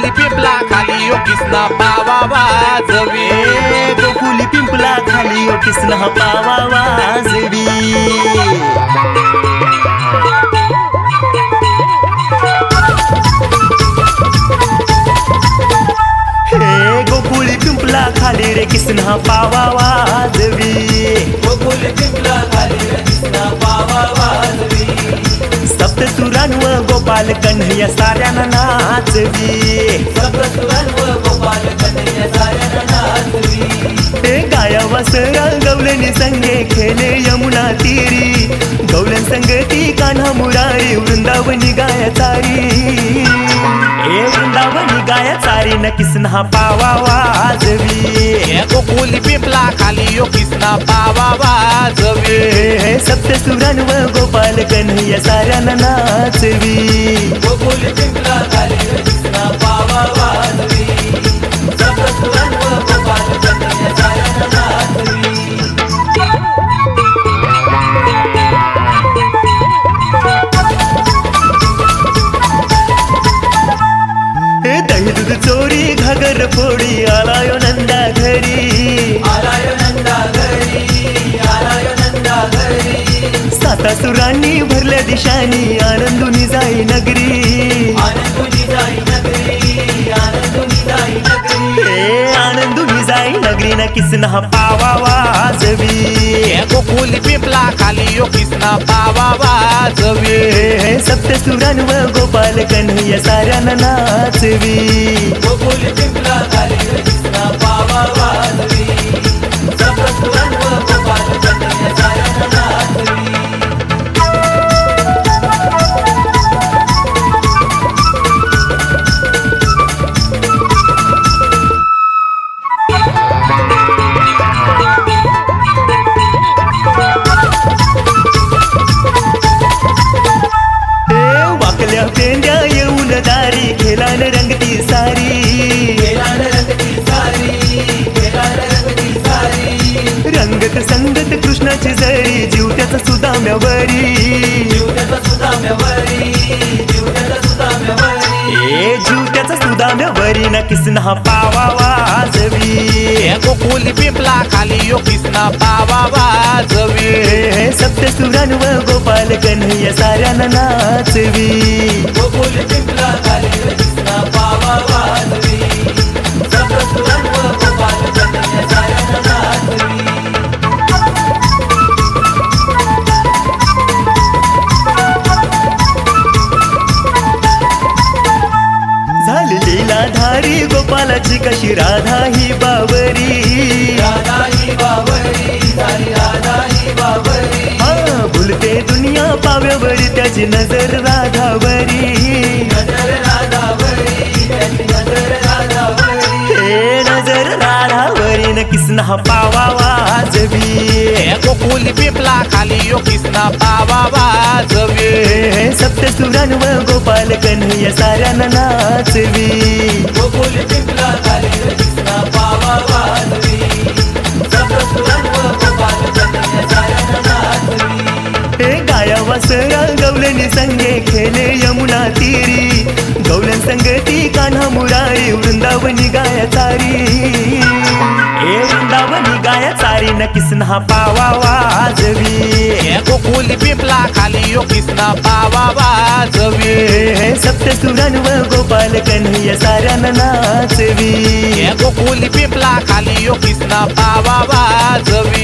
गोकुली पिंपला खाली ओ किसना पावा वाजवी गोकुली पिंपला खाली ओ किसना पावा वाजवी गोकुली पिंपला खाली रे किसना पावा वाजवी गोकुली पिंपला खाली रे किसना पावा वाजवी सप्तसुरांव गोपाल कन्हैया साऱ्यांना नाचवी सप्तसुरांव गोपाल कन्हैया साऱ्यांना नाचवी गाया वासरा गवळणी संगे खेले यमुना तीरी गवळण संगती कान्हा मुरारी वृंदावनी गाया चारी वृंदावनी गाया चारी न किसना पावा वाजवी गोकुली पिंपला खाली ओ किसना पावा वाजवी सप्तसुरांव गोपाल कन्हैया साऱ्यांना नाचवी गोकुली पिंपला खाली रे किसना पावा वाजवी सप्तसुरांव गोपाल कन्हैया साऱ्यांना नाचवी दही दूध चोरी घागर फोडी आलायो नंदा घरी आलायो नंदा घरी आलायो नंदा घरी सातासुरांनी भरल्या दिशानी आनंदुनी जाई नगरी आनंदुनी जाई नगरी आनंदुनी जाई नगरी आनंदुनी जाई नगरी न किसना पावा वाजवी गोकुली पिंपला खाली ओ किसना पावा वाजवी सप्तसुरांव गोपाल कन्हैया साऱ्यांना नाचवी गोकुली पिंपला खाली रे किसना पावा वाजवी सप्तसुरांव गोपाल कन्हैया साऱ्यांना नाचवी वाकल्या पेंड्या येऊन दारी खेळान रंगती सारी खेळान रंगती सारी खेळान रंगती सारी रंगत संगत कृष्णाची जरी जीव त्याचा सुदाम्यावरी जीव त्याचा सुदाम्यावरी जीव त्याचा सुदाम्यावरी जीव त्याचा सुदाम्यावरी न किसना पावा वाजवी गोकुली पिंपला खाली ओ किसना पावा वाजवी सप्तसुरांव गोपाल कन्हैया साऱ्यांना नाचवी गोकुली पिंपला खाली रे किसना पावा वाजवी सप्तसुरांव गोपाल कन्हैया साऱ्यांना नाचवी झाली लीलाधारी गोपालाची कशी राधा ही बावरी राधा ही बावरी सारी राधा ही बावरी भुलते दुनिया पाव्यावरी त्याची नजर राधावरी नजर राधावरी त्याची नजर राधावरी नजर राधावरी न किसना पावा वाजवी गोकुली पिंपला खाली ओ किसना पावा वाजवी सप्तसुरांव गोपाल कन्हैया साऱ्यांना नाचवी गोकुली पिंपला खाली रे किसना पावा वाजवी सप्तसुरांव गोपाल कन्हैया साऱ्यांना नाचवी गाया वासरा गवळणी संगे खेले यमुना तीरी गवळण संगती कान्हा मुरारी वृंदावनी गाया चारी वृंदावनी गाया चारी न किसना पावा वाजवी गोकुली पिंपला खाली ओ किसना पावा वाजवी सप्तसुरांव गोपाल कन्हैया साऱ्यांना नाचवी गोकुली पिंपला खाली ओ किसना पावा वाजवी